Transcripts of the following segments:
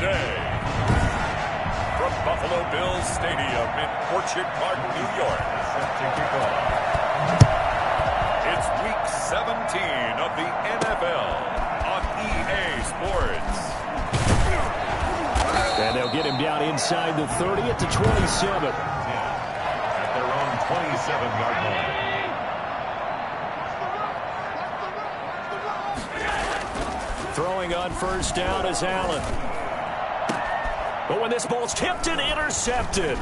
today. From Buffalo Bills Stadium in Orchard Park, New York. It's Week 17 of the NFL on EA Sports. And they'll get him down inside the 30 at the 27. At their own 27-yard line. Throwing on first down is Allen. But when this ball's tipped and intercepted.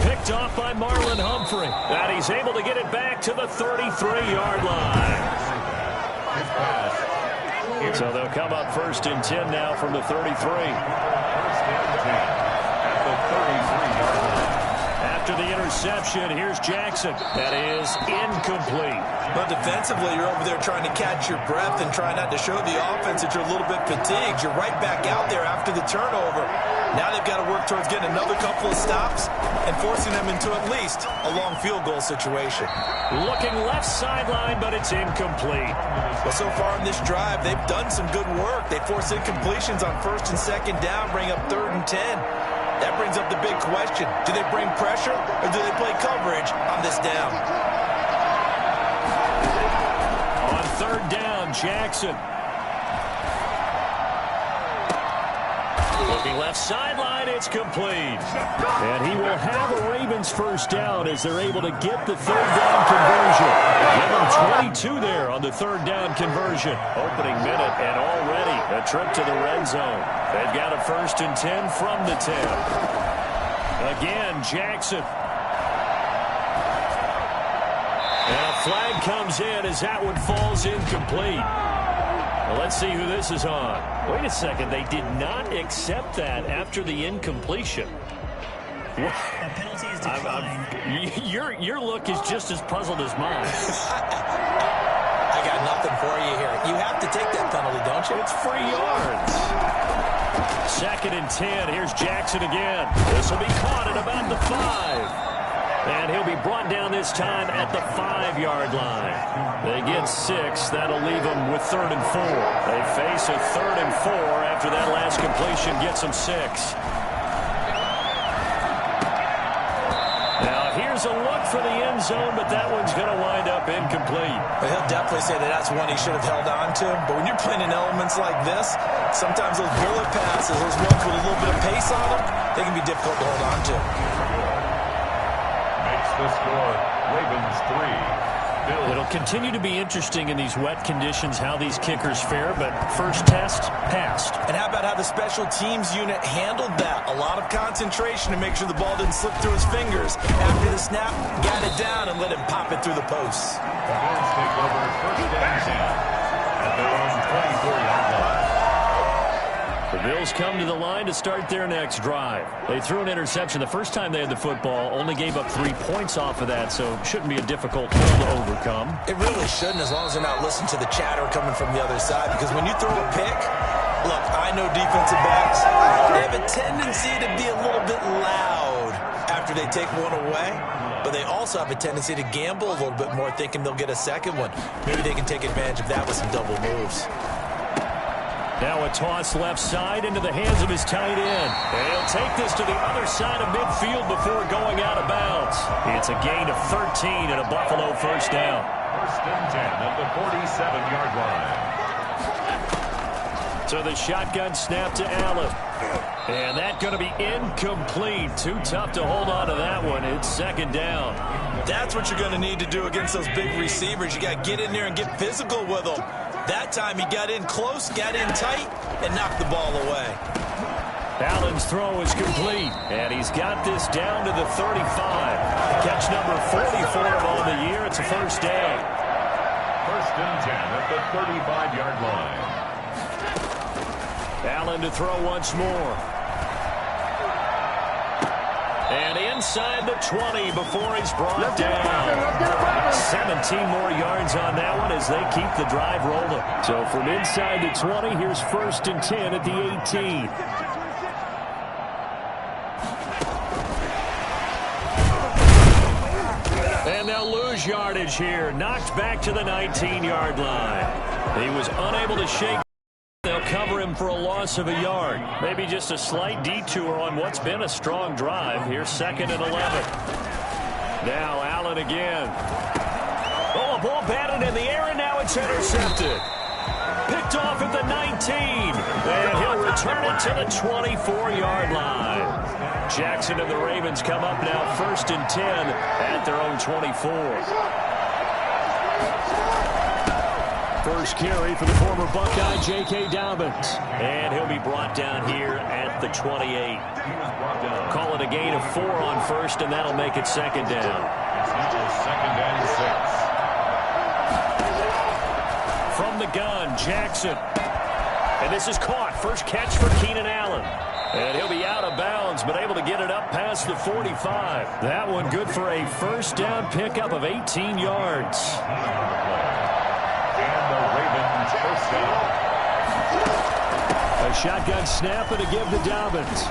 Picked off by Marlon Humphrey. And he's able to get it back to the 33-yard line. So they'll come up first and 10 now from the 33. At the 33-yard line. After the interception, here's Jackson. That is incomplete. But defensively, you're over there trying to catch your breath and try not to show the offense that you're a little bit fatigued. You're right back out there after the turnover. Now they've got to work towards getting another couple of stops and forcing them into at least a long field goal situation. Looking left sideline, but it's incomplete. Well, so far in this drive, they've done some good work. They force incompletions on first and second down, bring up 3rd and 10. That brings up the big question. Do they bring pressure or do they play coverage on this down? On 3rd down, Jackson. Looking left sideline, it's complete. And he will have a Ravens first down as they're able to get the 3rd down conversion. Give them 22 there on the 3rd down conversion. Opening minute and already a trip to the red zone. They've got a 1st and 10 from the 10. Again, Jackson. And a flag comes in as that one falls incomplete. Well, let's see who this is on. Wait a second. They did not accept that after the incompletion. That penalty is declined. Your look is just as puzzled as mine. I got nothing for you here. You have to take that penalty, don't you? It's free yards. 2nd and 10. Here's Jackson again. This will be caught at about the 5. And he'll be brought down this time at the 5-yard line. They get 6. That'll leave them with 3rd and 4. They face a 3rd and 4 after that last completion gets them 6. Now here's a look for the end zone, but that one's going to wind up incomplete. Well, he'll definitely say that that's one he should have held on to. But when you're playing in elements like this, sometimes those bullet passes, those ones with a little bit of pace on them, they can be difficult to hold on to. The score, Ravens 3. Bills. It'll continue to be interesting in these wet conditions how these kickers fare, but first test, passed. And how about how the special teams unit handled that? A lot of concentration to make sure the ball didn't slip through his fingers. After the snap, got it down and let him pop it through the posts. The Bills take over 1st and 10 at their own 24-yard line. The Bills come to the line to start their next drive. They threw an interception the first time they had the football, only gave up 3 points off of that, so shouldn't be a difficult hole to overcome. It really shouldn't, as long as they're not listening to the chatter coming from the other side, because when you throw a pick, look, I know defensive backs, they have a tendency to be a little bit loud after they take one away, but they also have a tendency to gamble a little bit more, thinking they'll get a second one. Maybe they can take advantage of that with some double moves. Now a toss left side into the hands of his tight end. And he'll take this to the other side of midfield before going out of bounds. It's a gain of 13 and a Buffalo first down. 1st and 10 at the 47-yard line. So the shotgun snap to Allen. And that's going to be incomplete. Too tough to hold on to that one. It's 2nd down. That's what you're going to need to do against those big receivers. You got to get in there and get physical with them. That time he got in close, got in tight, and knocked the ball away. Allen's throw is complete, and he's got this down to the 35. Catch number 44 on the year. It's a first down. 1st and 10 at the 35-yard line. Allen to throw once more. And inside the 20 before he's brought down. 17 more yards on that one as they keep the drive rolling. So from inside the 20, here's 1st and 10 at the 18. And they'll lose yardage here. Knocked back to the 19-yard line. He was unable to shake. They'll come cover him for a loss of a yard. Maybe just a slight detour on what's been a strong drive. Here's 2nd and 11. Now Allen again. Oh, a ball batted in the air, and now it's intercepted. Picked off at the 19, and he'll return it to the 24-yard line. Jackson and the Ravens come up now 1st and 10 at their own 24. First carry for the former Buckeye, J.K. Dobbins. And he'll be brought down here at the 28. Call it a gain of 4 on 1st, and that'll make it 2nd down. Second and 6. From the gun, Jackson. And this is caught. First catch for Keenan Allen. And he'll be out of bounds, but able to get it up past the 45. That one good for a first down pickup of 18 yards. And the Ravens first down. A shotgun snap and a give to Dobbins.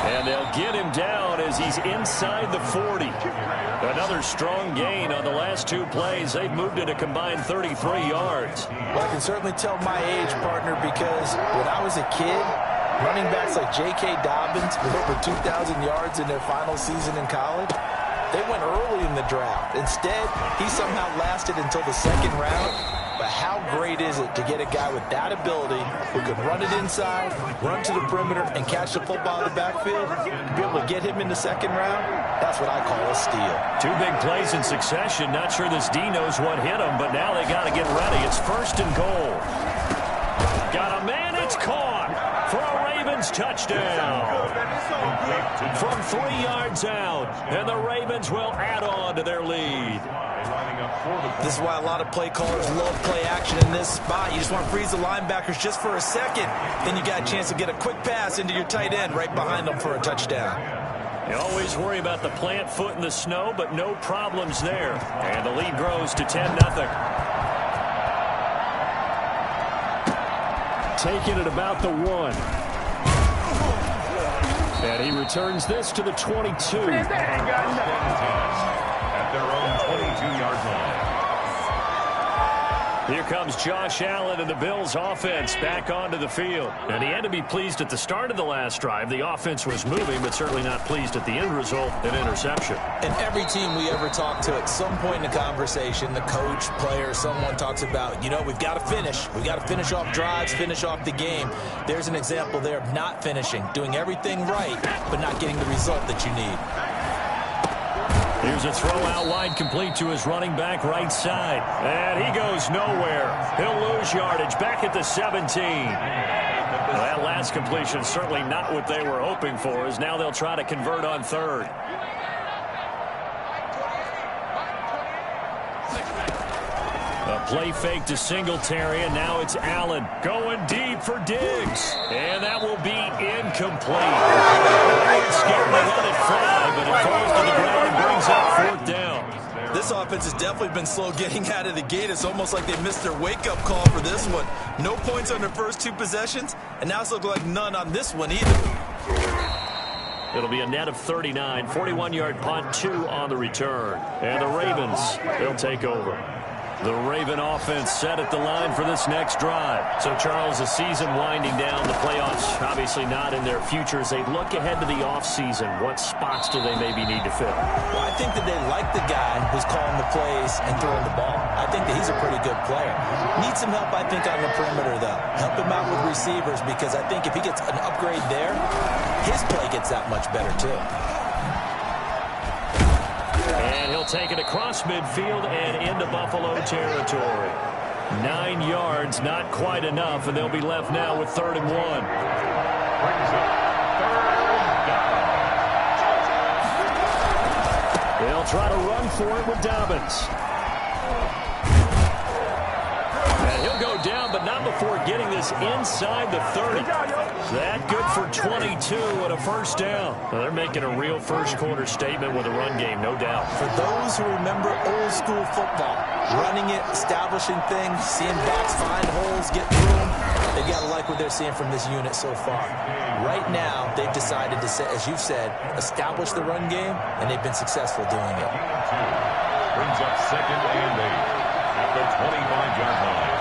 And they'll get him down as he's inside the 40. Another strong gain on the last 2 plays. They've moved it a combined 33 yards. Well, I can certainly tell my age, partner, because when I was a kid, running backs like J.K. Dobbins with over 2,000 yards in their final season in college, they went early in the draft. Instead, he somehow lasted until the 2nd round. But how great is it to get a guy with that ability who can run it inside, run to the perimeter, and catch the football in the backfield? To be able to get him in the 2nd round, that's what I call a steal. 2 big plays in succession. Not sure this D knows what hit him, but now they got to get ready. It's 1st and goal. Got a man. It's caught for a Ravens touchdown. From 3 yards out, and the Ravens will add on to their lead. This is why a lot of play callers love play action in this spot. You just want to freeze the linebackers just for a second. Then you got a chance to get a quick pass into your tight end right behind them for a touchdown. You always worry about the plant foot in the snow, but no problems there. And the lead grows to 10-0. Taking it about the 1. And he returns this to the 22. At their own 22-yard line. Here comes Josh Allen and the Bills offense back onto the field. And he had to be pleased at the start of the last drive. The offense was moving, but certainly not pleased at the end result, an interception. And every team we ever talk to, at some point in the conversation, the coach, player, someone talks about, you know, we've got to finish. We've got to finish off drives, finish off the game. There's an example there of not finishing, doing everything right, but not getting the result that you need. Here's a throw out wide, complete to his running back right side. And he goes nowhere. He'll lose yardage back at the 17. Well, that last completion certainly not what they were hoping for, as now they'll try to convert on 3rd. A play fake to Singletary, and now it's Allen going deep for Diggs. And that will be incomplete. Scared to let it fly, but it falls to the ground and brings up 4th down. This offense has definitely been slow getting out of the gate. It's almost like they missed their wake-up call for this one. No points on their first 2 possessions, and now it's looking like none on this one either. It'll be a net of 39, 41-yard punt, 2 on the return. And the Ravens, they'll take over. The Raven offense set at the line for this next drive. So, Charles, the season winding down, the playoffs obviously not in their future. As they look ahead to the offseason, what spots do they maybe need to fill? Well, I think that they like the guy who's calling the plays and throwing the ball. I think that he's a pretty good player. Needs some help, I think, on the perimeter, though. Help him out with receivers, because I think if he gets an upgrade there, his play gets that much better, too. And he'll take it across midfield and into Buffalo territory. 9 yards, not quite enough, and they'll be left now with 3rd and 1. They'll try to run for it with Dobbins. And he'll go down, but not before getting this inside the 30. That good for 22 and a first down. Well, they're making a real first-quarter statement with a run game, no doubt. For those who remember old-school football, running it, establishing things, seeing backs find holes, get through them, they've got to like what they're seeing from this unit so far. Right now, they've decided to, as you've said, establish the run game, and they've been successful doing it. Brings up 2nd and 8 at the 25-yard line.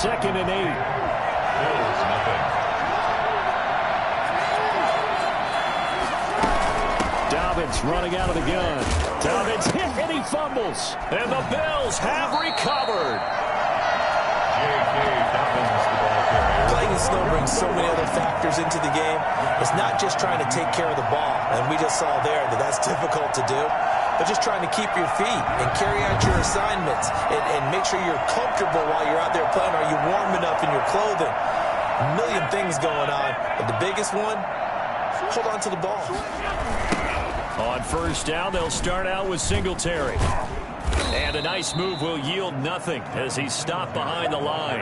2nd and 8. Bills nothing. Dobbins running out of the gun. Dobbins hit and he fumbles. And the Bills have recovered. J.K. Dobbins, the ball carrier. Playing in snow brings so many other factors into the game. It's not just trying to take care of the ball, and we just saw there that that's difficult to do, but just trying to keep your feet and carry out your assignments and make sure you're comfortable while you're out there playing. Are you warm enough in your clothing? A million things going on, but the biggest one, hold on to the ball. On 1st down, they'll start out with Singletary. And a nice move will yield nothing as he's stopped behind the line.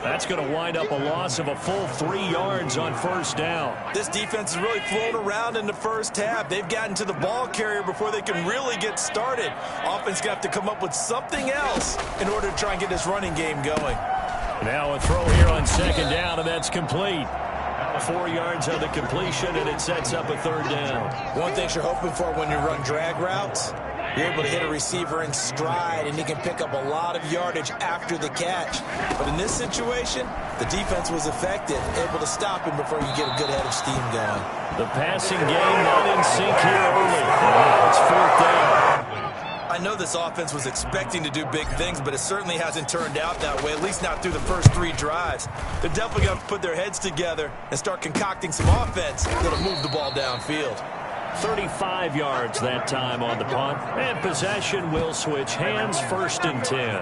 That's going to wind up a loss of a full 3 yards on 1st down. This defense has really flown around in the first half. They've gotten to the ball carrier before they can really get started. Offense going to have to come up with something else in order to try and get this running game going. Now a throw here on 2nd down, and that's complete. 4 yards on the completion, and it sets up a 3rd down. One thing you're hoping for when you run drag routes, you're able to hit a receiver in stride, and he can pick up a lot of yardage after the catch. But in this situation, the defense was effective, able to stop him before you get a good head of steam going. The passing game not in sync here early. It's 4th down. I know this offense was expecting to do big things, but it certainly hasn't turned out that way, at least not through the first 3 drives. They're definitely going to put their heads together and start concocting some offense that'll move the ball downfield. 35 yards that time on the punt, and possession will switch hands. 1st and 10.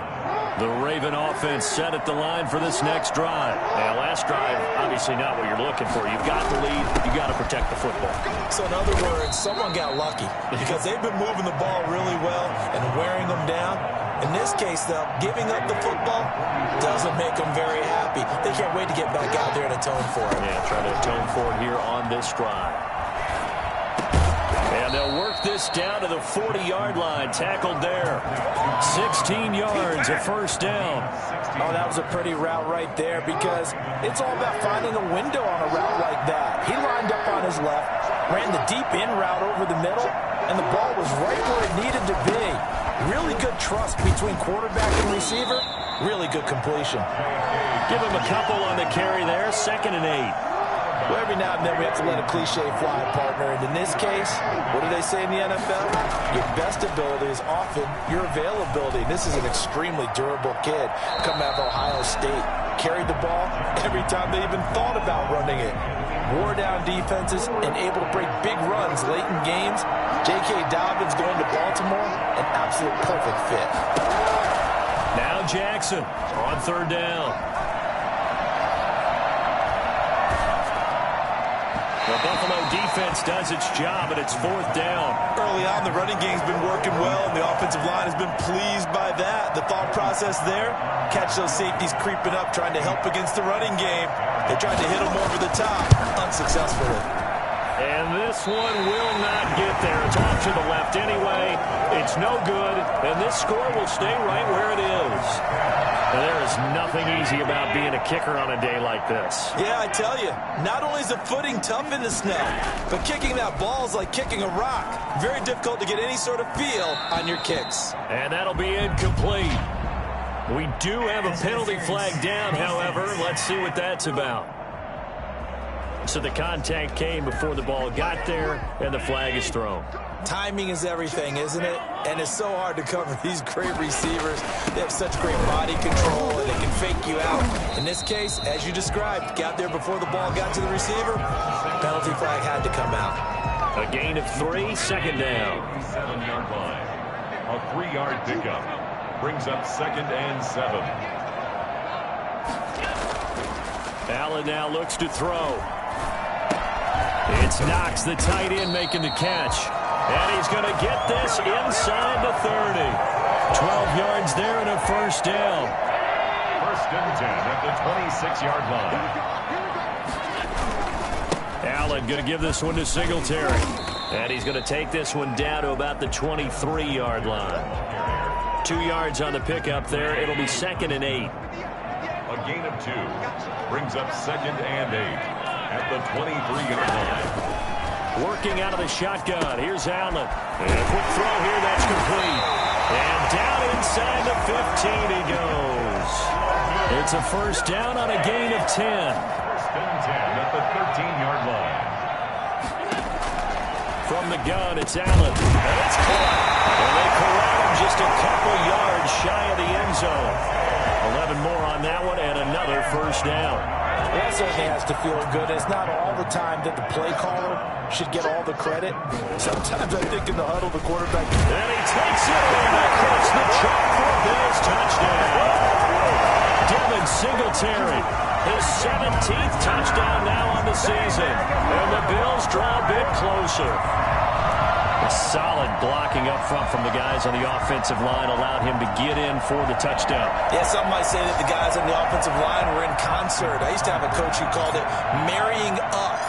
The Raven offense set at the line for this next drive. Now, last drive, obviously not what you're looking for. You've got the lead. You've got to protect the football. So, in other words, someone got lucky because they've been moving the ball really well and wearing them down. In this case, though, giving up the football doesn't make them very happy. They can't wait to get back out there and atone for it. Yeah, trying to atone for it here on this drive. And they'll work this down to the 40-yard line. Tackled there. 16 yards, a 1st down. Oh, that was a pretty route right there because it's all about finding a window on a route like that. He lined up on his left, ran the deep in route over the middle, and the ball was right where it needed to be. Really good trust between quarterback and receiver. Really good completion. Give him a couple on the carry there. 2nd and 8. Well, every now and then we have to let a cliche fly, partner. And in this case, what do they say in the NFL? Your best ability is often your availability. And this is an extremely durable kid coming out of Ohio State. Carried the ball every time they even thought about running it. Wore down defenses and able to break big runs late in games. J.K. Dobbins going to Baltimore, an absolute perfect fit. Now Jackson on 3rd down. The Buffalo defense does its job, and it's 4th down. Early on, the running game's been working well, and the offensive line has been pleased by that. The thought process there, catch those safeties creeping up, trying to help against the running game. They tried to hit them over the top, unsuccessfully. And this one will not get there. It's off to the left anyway. It's no good, and this score will stay right where it is. And there is nothing easy about being a kicker on a day like this. Yeah, I tell you, not only is the footing tough in the snow, but kicking that ball is like kicking a rock. Very difficult to get any sort of feel on your kicks. And that'll be incomplete. We do have a penalty flag down, however. Let's see what that's about. So the contact came before the ball got there, and the flag is thrown. Timing is everything, isn't it? And it's so hard to cover these great receivers. They have such great body control, and they can fake you out. In this case, as you described, got there before the ball got to the receiver. Penalty flag had to come out. A gain of 3, 2nd down. 7-yard line. A 3-yard pickup. Brings up 2nd and 7. Allen now looks to throw. It's Knox, the tight end, making the catch. And he's going to get this inside the 30. 12 yards there and a 1st down. 1st and 10 at the 26-yard line. Allen going to give this one to Singletary. And he's going to take this one down to about the 23-yard line. 2 yards on the pickup there. It'll be 2nd and 8. A gain of 2 brings up 2nd and 8 at the 23-yard line. Working out of the shotgun. Here's Allen. And a quick throw here. That's complete. And down inside the 15 he goes. It's a first down on a gain of 10. First and 10 at the 13-yard line. From the gun, it's Allen. And it's caught. And they corral him just a couple yards shy of the end zone. 11 more on that one and another first down. That certainly has to feel good. It's not all the time that the play caller should get all the credit. Sometimes I think in the huddle, the quarterback... And he takes it in across the chalk for a Bills touchdown. Devin Singletary, his 17th touchdown now on the season. And the Bills draw a bit closer. A solid blocking up front from the guys on the offensive line allowed him to get in for the touchdown. Yeah, some might say that the guys on the offensive line were in concert. I used to have a coach who called it marrying up,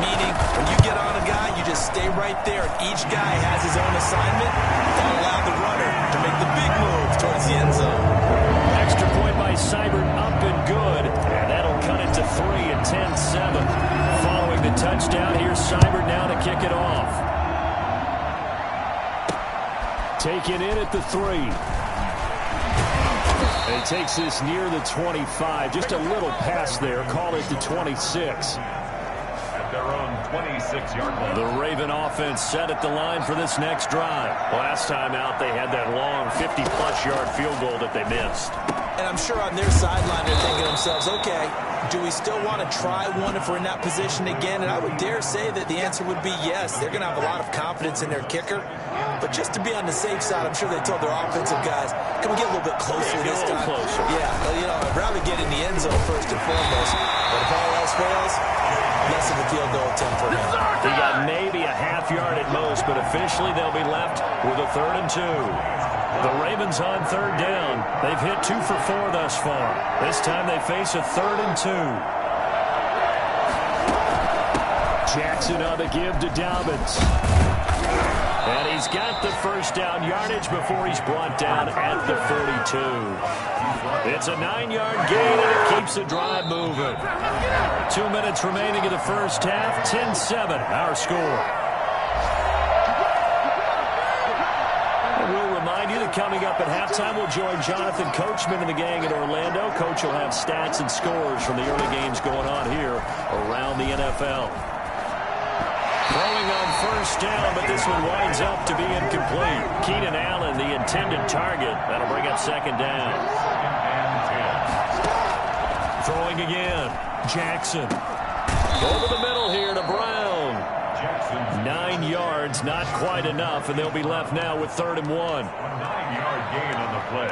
meaning when you get on a guy, you just stay right there. And each guy has his own assignment that allowed the runner to make the big move towards the end zone. Extra point by Seibert, up and good. And that'll cut it to 3 at 10-7. Following the touchdown, here's Seibert now to kick it off. Taken in at the 3. And he takes this near the 25. Just a little pass there. Call it the 26. At their own 26-yard line. The Raven offense set at the line for this next drive. Last time out, they had that long 50-plus yard field goal that they missed. And I'm sure on their sideline they're thinking to themselves, okay, do we still want to try one if we're in that position again? And I would dare say that the answer would be yes. They're going to have a lot of confidence in their kicker. But just to be on the safe side, I'm sure they told their offensive guys, can we get a little bit closer this time? Closer. Yeah, well, I'd rather get in the end zone first and foremost. But if all else fails, less of a field goal attempt for him. He got maybe a half yard at most, but officially they'll be left with a 3rd and 2. The Ravens on 3rd down. They've hit 2 for 4 thus far. This time they face a 3rd and 2. Jackson on the give to Dobbins. And he's got the first down yardage before he's brought down at the 42. It's a 9-yard gain, and it keeps the drive moving. 2 minutes remaining in the first half. 10-7, our score. We'll remind you that coming up at halftime, we'll join Jonathan Coachman and the gang in Orlando. Coach will have stats and scores from the early games going on here around the NFL. Throwing on first down, but this one winds up to be incomplete. Keenan Allen, the intended target. That'll bring up 2nd down. Throwing again. Jackson. Over the middle here to Brown. 9 yards, not quite enough, and they'll be left now with 3rd and 1. 9-yard gain on the play.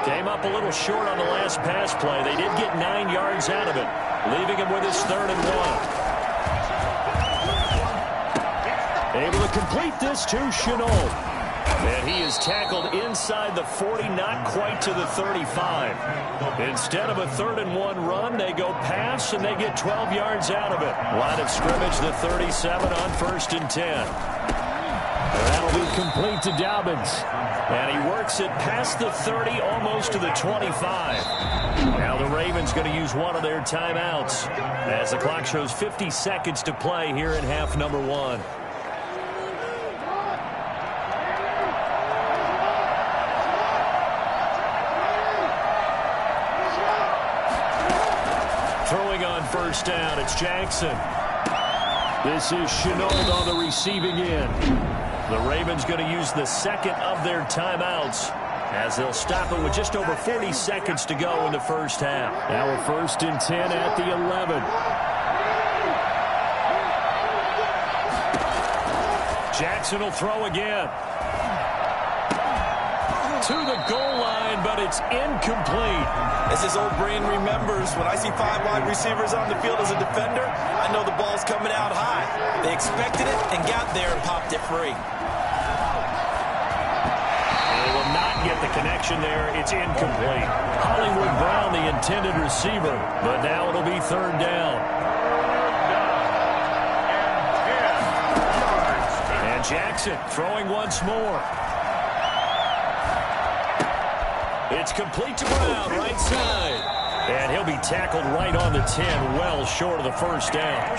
Came up a little short on the last pass play. They did get 9 yards out of it, leaving him with his 3rd and 1. Able to complete this to Chenault. And he is tackled inside the 40, not quite to the 35. Instead of a 3rd and 1 run, they go pass, and they get 12 yards out of it. Line of scrimmage, the 37 on 1st and 10. And that'll be complete to Dobbins. And he works it past the 30, almost to the 25. Now the Ravens going to use one of their timeouts as the clock shows 50 seconds to play here in half number 1. Throwing on first down, it's Jackson. This is Chenault on the receiving end. The Ravens going to use the 2nd of their timeouts as they'll stop it with just over 40 seconds to go in the first half. Now a 1st and 10 at the 11. Jackson will throw again. To the goal line, but it's incomplete. As his old brain remembers, when I see 5 wide receivers on the field as a defender, I know the ball's coming out high. They expected it and got there and popped it free. They will not get the connection there. It's incomplete. Hollywood Brown, the intended receiver, but now it'll be 3rd down. And Jackson throwing once more. It's complete to Brown, right side. And he'll be tackled right on the 10, well short of the first down.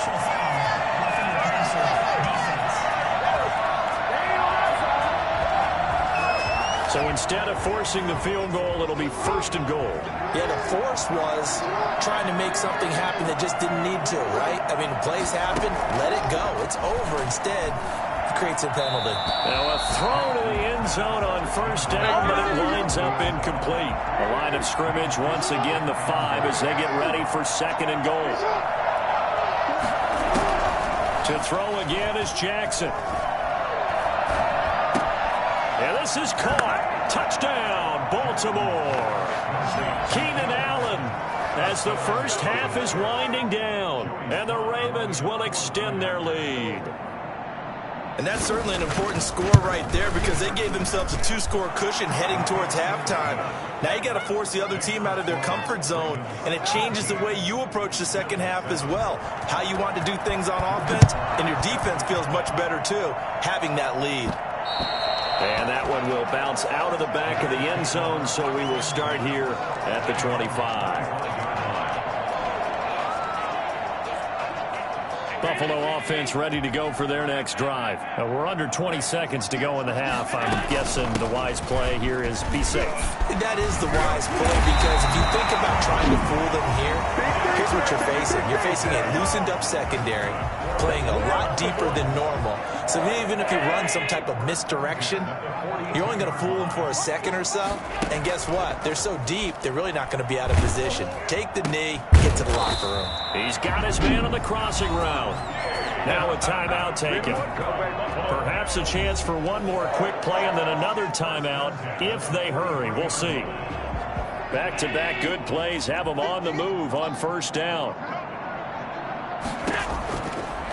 So instead of forcing the field goal, it'll be 1st and goal. Yeah, the force was trying to make something happen that just didn't need to, right? I mean, plays happen, let it go. It's over. Instead, it creates a penalty. Now a throw to the end zone on 1st down, but it winds up incomplete. The line of scrimmage, once again, the 5 as they get ready for 2nd and goal. To throw again is Jackson. And this is caught. Touchdown, Baltimore. Keenan Allen as the first half is winding down. And the Ravens will extend their lead. And that's certainly an important score right there because they gave themselves a 2-score cushion heading towards halftime. Now you got to force the other team out of their comfort zone, and it changes the way you approach the second half as well. How you want to do things on offense, and your defense feels much better too, having that lead. And that one will bounce out of the back of the end zone, so we will start here at the 25. Buffalo offense ready to go for their next drive. We're under 20 seconds to go in the half. I'm guessing the wise play here is be safe. That is the wise play because if you think about trying to fool them here, here's what you're facing. You're facing a loosened up secondary, playing a lot deeper than normal. So even if you run some type of misdirection, you're only going to fool them for a second or so. And guess what? They're so deep, they're really not going to be out of position. Take the knee, get to the locker room. He's got his man on the crossing route. Now a timeout taken. Perhaps a chance for one more quick play and then another timeout if they hurry. We'll see. Back-to-back good plays have them on the move on 1st down.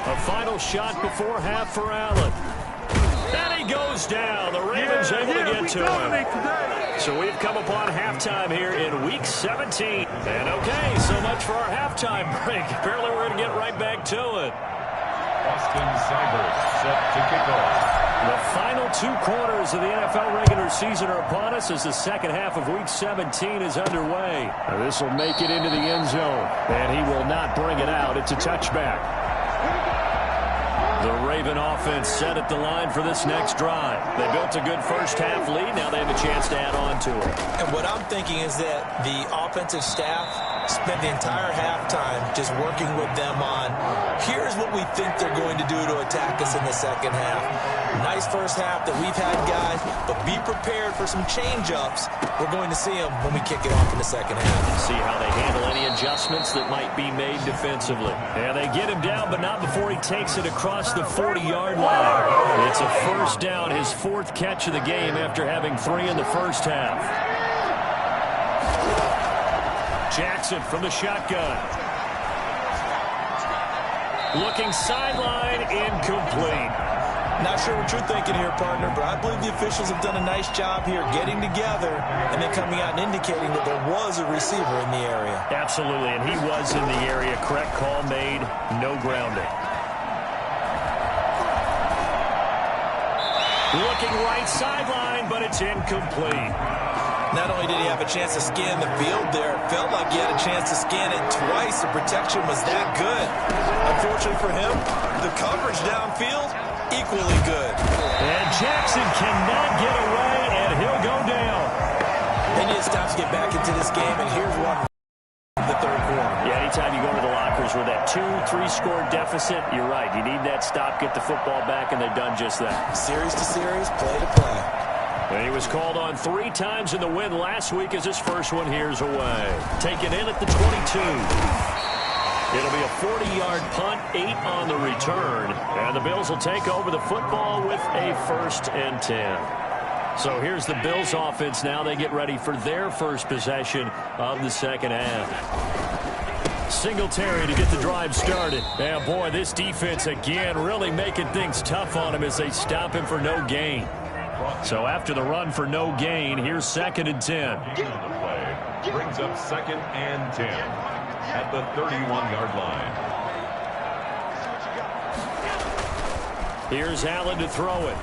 A final shot before half for Allen. And he goes down. The Ravens able to get to him. So we've come upon halftime here in Week 17. And okay, so much for our halftime break. Apparently we're going to get right back to it. Austin Seibert set to kick off. The final 2 quarters of the NFL regular season are upon us as the second half of Week 17 is underway. This will make it into the end zone, and he will not bring it out. It's a touchback. The Raven offense set at the line for this next drive. They built a good first half lead. Now they have a chance to add on to it. And what I'm thinking is that the offensive staff spent the entire halftime just working with them on, here's what we think they're going to do to attack us in the second half. Nice first half that we've had, guys, but be prepared for some change-ups. We're going to see them when we kick it off in the second half. See how they handle any adjustments that might be made defensively. And they get him down, but not before he takes it across the 40-yard line. It's a 1st down, his 4th catch of the game after having 3 in the first half. Jackson from the shotgun. Looking sideline, incomplete. Not sure what you're thinking here, partner, but I believe the officials have done a nice job here getting together and then coming out and indicating that there was a receiver in the area. Absolutely, and he was in the area. Correct call made, no grounding. Looking right sideline, but it's incomplete. Not only did he have a chance to scan the field there, it felt like he had a chance to scan it twice. The protection was that good. Unfortunately for him, the coverage downfield, equally good. And Jackson cannot get away, and he'll go down. They need to stop to get back into this game, and here's one in the 3rd quarter. Yeah, anytime you go to the lockers with that 2-3 score deficit, you're right. You need that stop, get the football back, and they've done just that. Series to series, play to play. And he was called on 3 times in the win last week as his first one here's away. Taken in at the 22. It'll be a 40-yard punt, 8 on the return. And the Bills will take over the football with a 1st and 10. So here's the Bills offense now. They get ready for their first possession of the second half. Singletary to get the drive started. And boy, this defense again really making things tough on him as they stop him for no gain. So after the run for no gain, here's 2nd and 10. The play brings up 2nd and 10 at the 31-yard line. Here's Allen to throw it.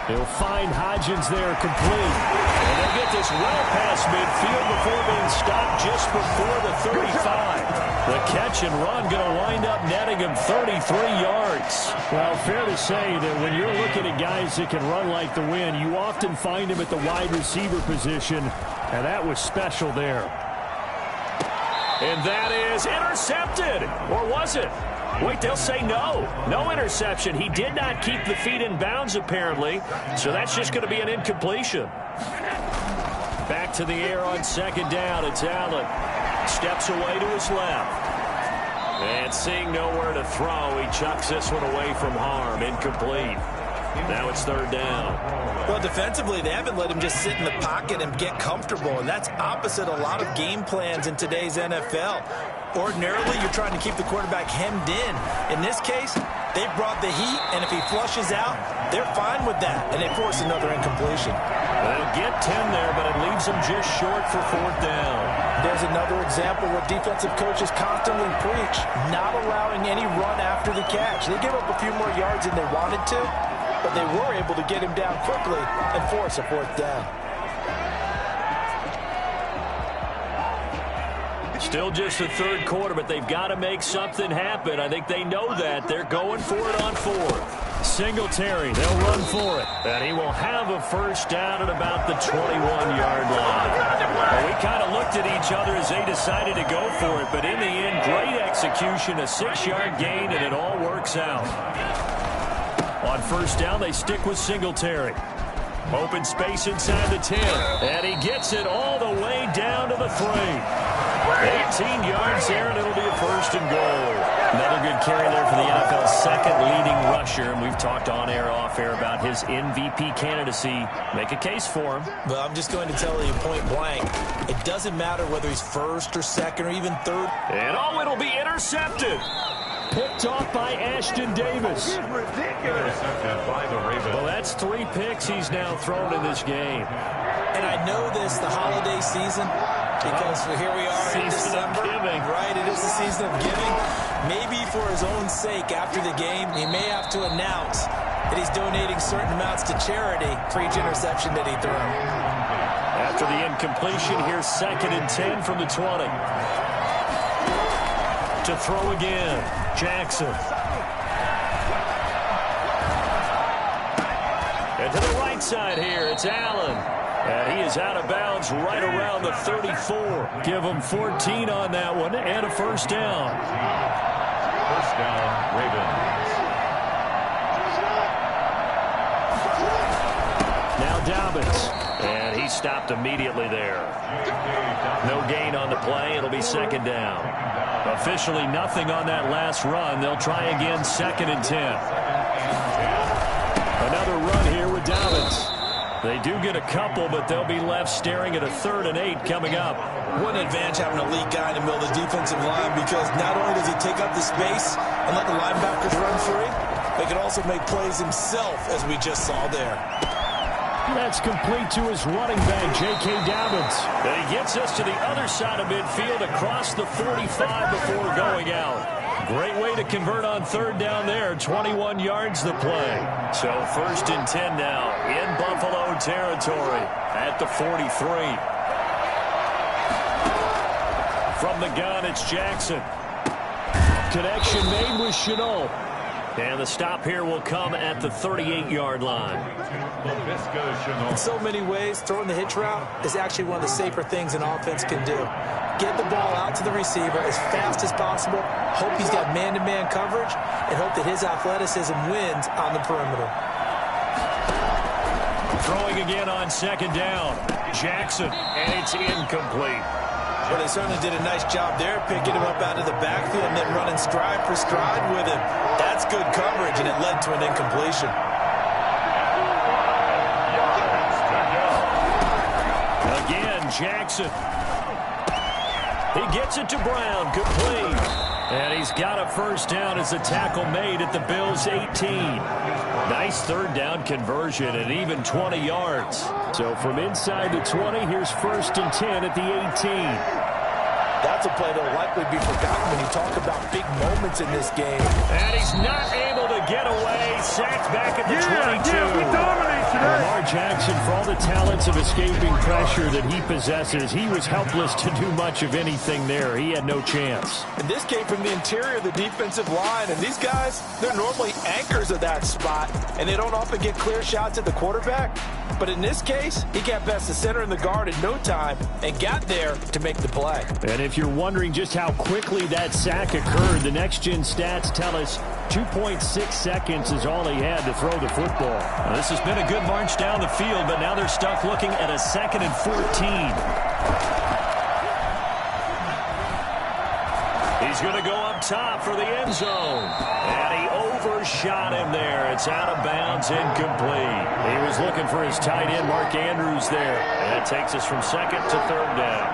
He'll find Hodgins there complete. And they'll get this well past midfield before being stopped just before the 35. The catch and run going to wind up netting him 33 yards. Well, fair to say that when you're looking at guys that can run like the wind, you often find him at the wide receiver position, and that was special there. And that is intercepted. Or was it? Wait, they'll say no. No interception. He did not keep the feet in bounds, apparently. So that's just going to be an incompletion. Back to the air on second down. It's Allen. Steps away to his left. And seeing nowhere to throw, he chucks this one away from harm. Incomplete. Now it's third down. Well, defensively, they haven't let him just sit in the pocket and get comfortable, and that's opposite a lot of game plans in today's NFL. Ordinarily, you're trying to keep the quarterback hemmed in. In this case, they brought the heat, and if he flushes out, they're fine with that, and they force another incompletion. They'll get 10 there, but it leaves them just short for fourth down. There's another example where defensive coaches constantly preach, not allowing any run after the catch. They give up a few more yards than they wanted to, but they were able to get him down quickly and force a fourth down. Still just the third quarter, but they've got to make something happen. I think they know that. They're going for it on fourth. Singletary, they'll run for it. And he will have a first down at about the 21-yard line. Well, we kind of looked at each other as they decided to go for it, but in the end, great execution, a 6-yard gain, and it all works out. On first down, they stick with Singletary. Open space inside the 10. And he gets it all the way down to the 3. 18 yards there, and it'll be a first and goal. Another good carry there for the NFL's second leading rusher. And we've talked on air, off air about his MVP candidacy. Make a case for him. Well, I'm just going to tell you point blank. It doesn't matter whether he's first or second or even third. And oh, it'll be intercepted. Picked off by Ashton Davis. Intercepted by the Ravens. Well, that's 3 picks he's now thrown in this game. And I know this, the holiday season, because here we are in December. Right, it is the season of giving. Maybe for his own sake, after the game, he may have to announce that he's donating certain amounts to charity for each interception that he threw. After the incompletion, here's second and 10 from the 20. To throw again, Jackson. And to the right side here, it's Allen. And he is out of bounds right around the 34. Give him 14 on that one and a first down. First down, Ravens. Now Dobbins. And he stopped immediately there. No gain on the play. It'll be second down. Officially nothing on that last run. They'll try again, second and 10. Another run here with Dobbins. They do get a couple, but they'll be left staring at a 3rd and 8 coming up. What an advantage having an elite guy in the middle of the defensive line, because not only does he take up the space and let the linebackers run free, but he can also make plays himself, as we just saw there. That's complete to his running back, J.K. Dobbins. And he gets us to the other side of midfield across the 45 before going out. Great way to convert on third down there. 21 yards the play. So first and 10 now in Buffalo territory at the 43. From the gun, it's Jackson. Connection made with Chenault. And the stop here will come at the 38-yard line. In so many ways, throwing the hitch route is actually one of the safer things an offense can do. Get the ball out to the receiver as fast as possible, hope he's got man-to-man coverage, and hope that his athleticism wins on the perimeter. Throwing again on second down. Jackson, and it's incomplete. Well, they certainly did a nice job there, picking him up out of the backfield and then running stride for stride with him. That's good coverage, and it led to an incompletion. Again, Jackson. He gets it to Brown, complete. And he's got a first down as the tackle made at the Bills' 18. Nice third down conversion and even 20 yards. So from inside the 20, here's first and 10 at the 18. That's a play that will likely be forgotten when you talk about big moments in this game. And he's not able to getaway. Sacked back at the 22. Yeah, we dominate today. Lamar Jackson, for all the talents of escaping pressure that he possesses, he was helpless to do much of anything there. He had no chance. And this came from the interior of the defensive line. And these guys, they're normally anchors of that spot. And they don't often get clear shots at the quarterback. But in this case, he got past the center and the guard in no time and got there to make the play. And if you're wondering just how quickly that sack occurred, the next-gen stats tell us 2.6 seconds is all he had to throw the football. Now, this has been a good march down the field, but now they're stuck looking at a 2nd and 14. He's going to go up top for the end zone. And he overshot him there. It's out of bounds, incomplete. He was looking for his tight end, Mark Andrews, there. And that takes us from 2nd to 3rd down.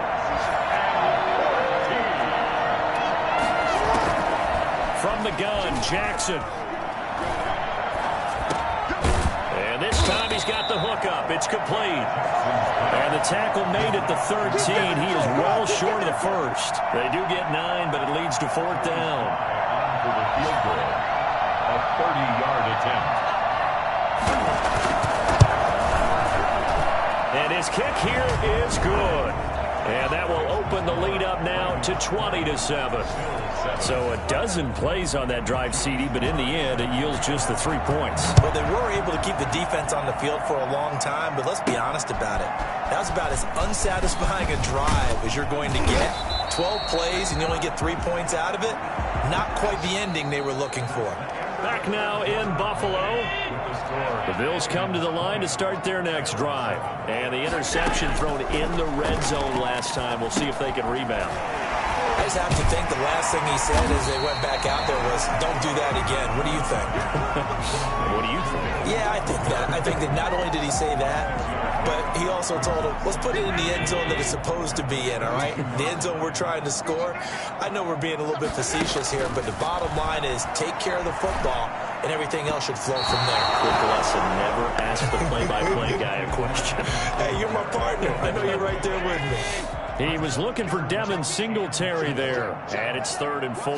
From the gun, Jackson. And this time he's got the hook up. It's complete. And the tackle made at the 13. He is well short of the first. They do get 9, but it leads to 4th down. For the field goal, a 30-yard attempt. And his kick here is good. And that will open the lead up now to 20-7. So a dozen plays on that drive, CD, but in the end, it yields just the 3 points. Well, they were able to keep the defense on the field for a long time, but let's be honest about it. That was about as unsatisfying a drive as you're going to get. 12 plays and you only get 3 points out of it. Not quite the ending they were looking for. Back now in Buffalo. The Bills come to the line to start their next drive. And the interception thrown in the red zone last time. We'll see if they can rebound. I just have to think the last thing he said as they went back out there was, don't do that again. What do you think? What do you think? Yeah, I think that. I think that not only did he say that, but he also told him, let's put it in the end zone that it's supposed to be in, all right? The end zone we're trying to score. I know we're being a little bit facetious here, but the bottom line is take care of the football, and everything else should flow from there. Quick lesson, never ask the play-by-play guy a question. Hey, you're my partner. I know you're right there with me. He was looking for Devin Singletary there. And it's 3rd and 4.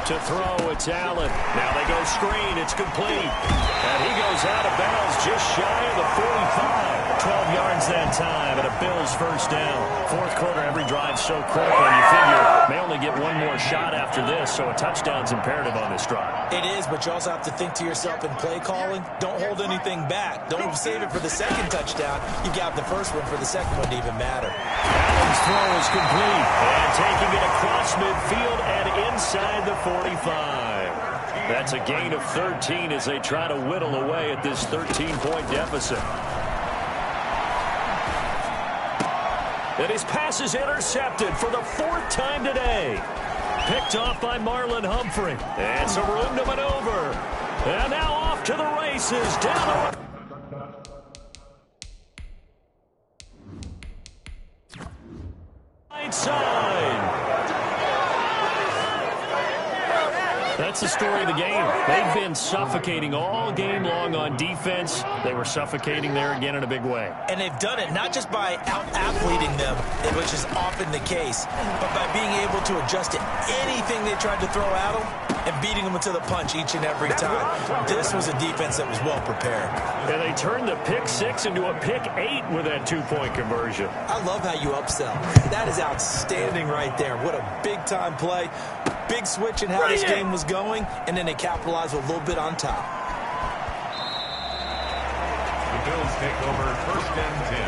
To throw, it's Allen. Now they go screen. It's complete. And he goes out of bounds just shy of the 45. 12 yards that time, and a Bills first down. 4th quarter, every drive so critical. You figure may only get one more shot after this, so a touchdown's imperative on this drive. It is, but you also have to think to yourself in play calling, don't hold anything back. Don't save it for the second touchdown. You got the first one for the second one to even matter. Allen's throw is complete. And taking it across midfield and inside the 45. That's a gain of 13 as they try to whittle away at this 13-point deficit. And his pass is intercepted for the 4th time today. Picked off by Marlon Humphrey. And some room to maneuver. And now off to the races. Down the right side. That's the story of the game. They've been suffocating all game long on defense. They were suffocating there again in a big way. And they've done it not just by out-athleting them, which is often the case, but by being able to adjust to anything they tried to throw at them and beating them to the punch each and every time. This was a defense that was well prepared. And they turned the pick 6 into a pick 8 with that 2-point conversion. I love how you upsell. That is outstanding right there. What a big-time play. Big switch in how this game was going, and then they capitalized with a little bit on top. The Bills take over 1st and 10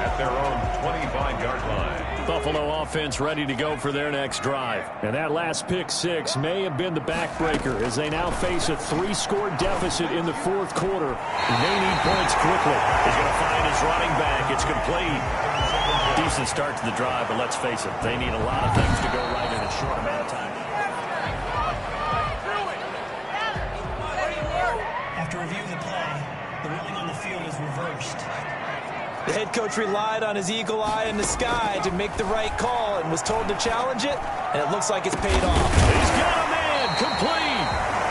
at their own 25-yard line. Buffalo offense ready to go for their next drive. And that last pick 6 may have been the backbreaker as they now face a 3-score deficit in the 4th quarter. They need points quickly. He's going to find his running back. It's complete. Decent start to the drive, but let's face it, they need a lot of things to go right in a short amount of time. After review of the play, the ruling on the field is reversed. The head coach relied on his eagle eye in the sky to make the right call and was told to challenge it, and it looks like it's paid off. He's got a man, complete,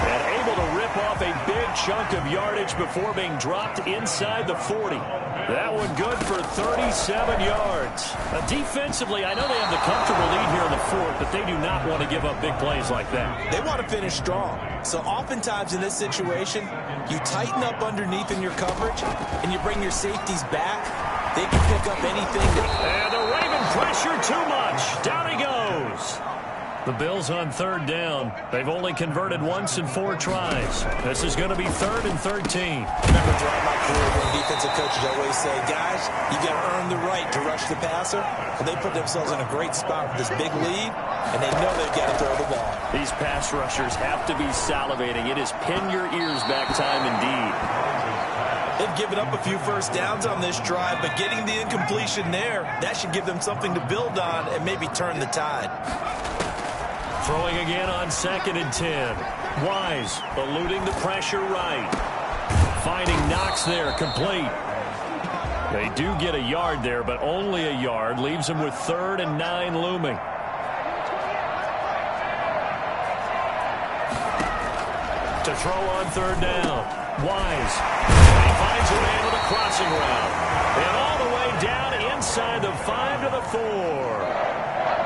and able to rip off a big good chunk of yardage before being dropped inside the 40. That one good for 37 yards. Defensively, I know they have the comfortable lead here in the fourth, but they do not want to give up big plays like that. They want to finish strong. So oftentimes in this situation, you tighten up underneath in your coverage, and you bring your safeties back. They can pick up anything. And the Raven pressure too much. Down he goes. The Bills on third down. They've only converted once in 4 tries. This is going to be 3rd and 13. Remember throughout my career when defensive coaches always say, guys, you got to earn the right to rush the passer. Well, they put themselves in a great spot with this big lead, and they know they've got to throw the ball. These pass rushers have to be salivating. It is pin your ears back time indeed. They've given up a few first downs on this drive, but getting the incompletion there, that should give them something to build on and maybe turn the tide. Throwing again on 2nd and 10. Wise eluding the pressure right. Finding Knox there, complete. They do get a yard there, but only a yard. Leaves them with 3rd and 9 looming. To throw on 3rd down. Wise. And he finds a man with a crossing route. And all the way down inside the 5 to the 4.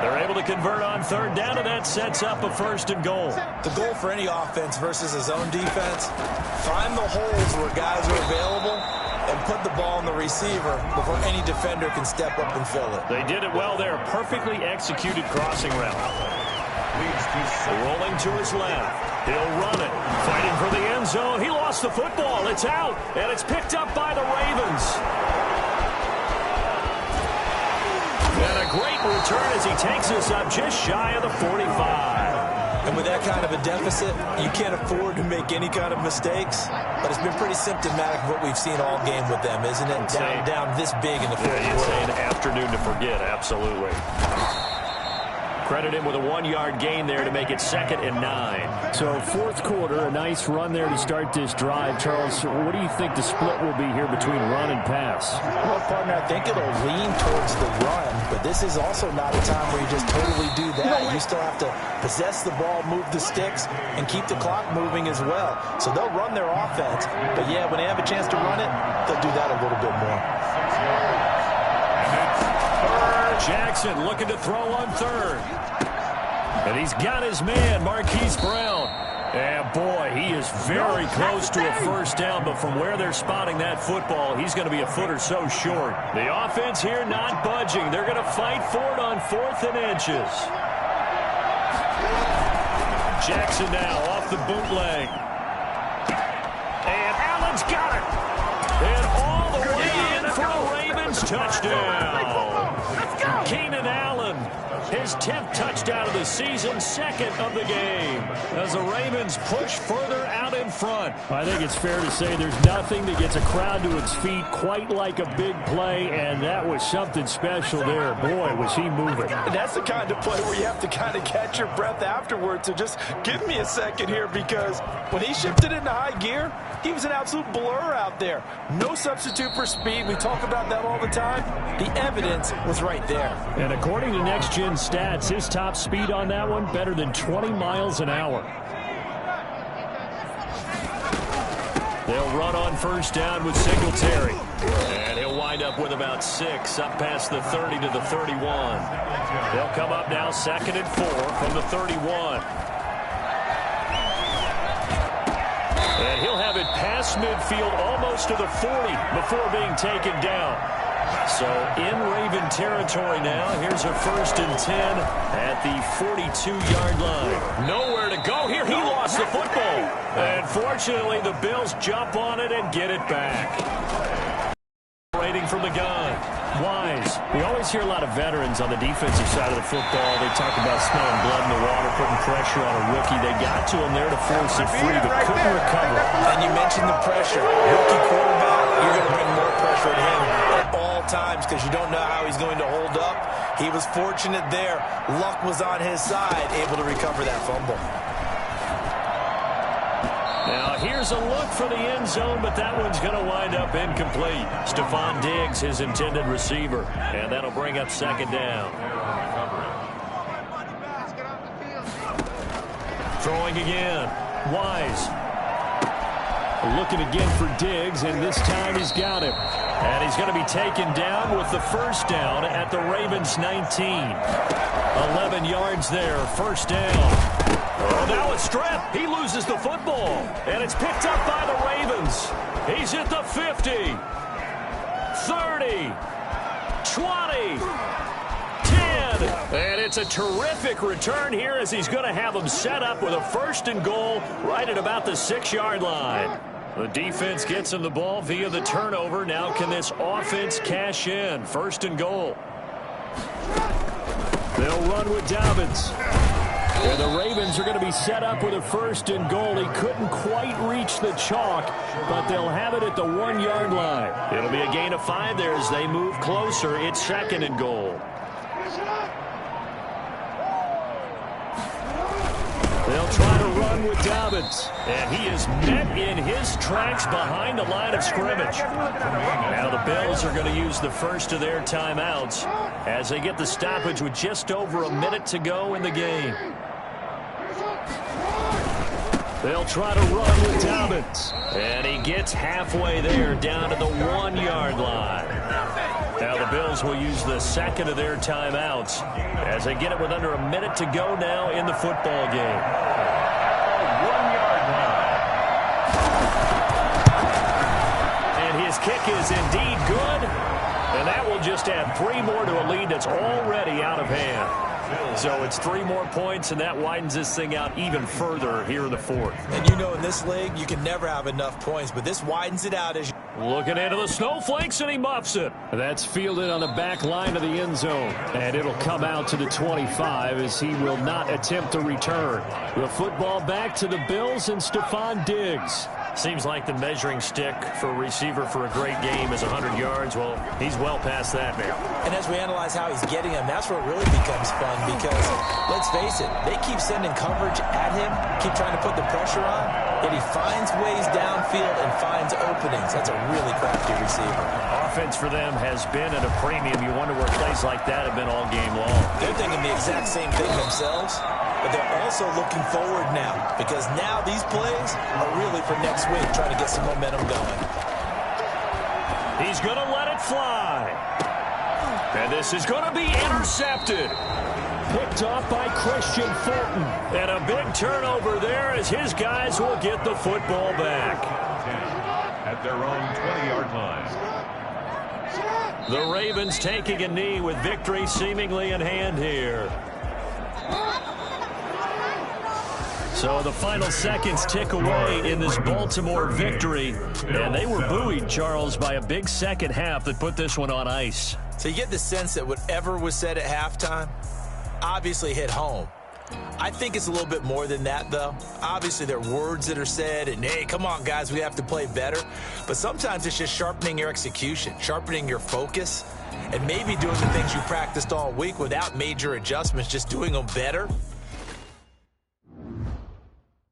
They're able to convert on 3rd down, and that sets up a 1st and goal. The goal for any offense versus his own defense, find the holes where guys are available and put the ball in the receiver before any defender can step up and fill it. They did it well there. Perfectly executed crossing route. Rolling to his left. He'll run it. Fighting for the end zone. He lost the football. It's out, and it's picked up by the Ravens. And a great return as he takes us up just shy of the 45. And with that kind of a deficit, you can't afford to make any kind of mistakes. But it's been pretty symptomatic of what we've seen all game with them, isn't it? Down this big in the fourth quarter. You'd say an afternoon to forget, absolutely. Credit him with a 1-yard gain there to make it 2nd and 9. So 4th quarter, a nice run there to start this drive. Charles, what do you think the split will be here between run and pass? Well, partner, I think it'll lean towards the run, but this is also not a time where you just totally do that. You still have to possess the ball, move the sticks, and keep the clock moving as well. So they'll run their offense, but yeah, when they have a chance to run it, they'll do that a little bit more. Jackson looking to throw on 3rd. And he's got his man, Marquise Brown. And boy, he is very close to a 1st down, but from where they're spotting that football, he's going to be a foot or so short. The offense here not budging. They're going to fight for it on 4th and inches. Jackson now off the bootleg. And Allen's got it. And all the way in for the Ravens. Touchdown. Keenan Allen, his 10th touchdown of the season, 2nd of the game, as the Ravens push further out in front. I think it's fair to say there's nothing that gets a crowd to its feet quite like a big play, and that was something special there. Boy, was he moving. That's the kind of play where you have to kind of catch your breath afterwards. So just give me a second here, because when he shifted into high gear, he was an absolute blur out there. No substitute for speed. We talk about that all the time. The evidence was right there. And according to Next Gen Stats, his top speed on that one, better than 20 miles an hour. They'll run on 1st down with Singletary. And he'll wind up with about 6, up past the 30 to the 31. They'll come up now 2nd and 4 from the 31. And he'll have it past midfield almost to the 40 before being taken down. So in Raven territory now. Here's a 1st and 10 at the 42-yard line. Nowhere to go here. He lost the football. And fortunately, the Bills jump on it and get it back. Rating from the gun. Wise. We always hear a lot of veterans on the defensive side of the football. They talk about smelling blood in the water, putting pressure on a rookie. They got to him there to force it free, but couldn't recover. And you mentioned the pressure. Rookie quarterback, you're going to bring more pressure at him at all times because you don't know how he's going to hold up. He was fortunate there. Luck was on his side, able to recover that fumble. Now, here's a look for the end zone, but that one's going to wind up incomplete. Stephon Diggs, his intended receiver, and that'll bring up 2nd down. Throwing again. Wise. Looking again for Diggs, and this time he's got him. And he's going to be taken down with the first down at the Ravens' 19. 11 yards there, first down. Oh, now a strip. He loses the football. And it's picked up by the Ravens. He's at the 50, 30, 20, 10. And it's a terrific return here as he's going to have them set up with a first and goal right at about the 6-yard line. The defense gets him the ball via the turnover. Now can this offense cash in? First and goal. They'll run with Dobbins. And the Ravens are going to be set up with a first and goal. He couldn't quite reach the chalk, but they'll have it at the 1-yard line. It'll be a gain of 5 there as they move closer. It's second and goal. They'll try to run with Dobbins. And he is met in his tracks behind the line of scrimmage. Now the Bills are going to use the first of their timeouts as they get the stoppage with just over a minute to go in the game. They'll try to run with Dobbins. And he gets halfway there down to the 1-yard line. Now the Bills will use the second of their timeouts as they get it with under a minute to go now in the football game. 1-yard line. And his kick is indeed good. And that will just add 3 more to a lead that's already out of hand. So it's 3 more points, and that widens this thing out even further here in the fourth. And you know in this league, you can never have enough points, but this widens it out as you... Looking into the snowflakes, and he muffs it. That's fielded on the back line of the end zone. And it'll come out to the 25 as he will not attempt to return. The football back to the Bills and Stephon Diggs. Seems like the measuring stick for a receiver for a great game is 100 yards. Well, he's well past that now. And as we analyze how he's getting them, that's where it really becomes fun because, let's face it, they keep sending coverage at him, keep trying to put the pressure on, yet he finds ways downfield and finds openings. That's a really crafty receiver. Offense for them has been at a premium. You wonder where plays like that have been all game long. They're thinking the exact same thing themselves, but they're also looking forward now because now these plays are really for next week, trying to get some momentum going. He's going to let it fly. And this is going to be intercepted. Picked off by Christian Fulton. And a big turnover there as his guys will get the football back. At their own 20-yard line. The Ravens taking a knee with victory seemingly in hand here. So the final seconds tick away in this Baltimore victory. And they were buoyed, Charles, by a big second half that put this one on ice. So you get the sense that whatever was said at halftime obviously hit home. I think it's a little bit more than that, though. Obviously, there are words that are said, and, hey, come on, guys, we have to play better. But sometimes it's just sharpening your execution, sharpening your focus, and maybe doing the things you practiced all week without major adjustments, just doing them better.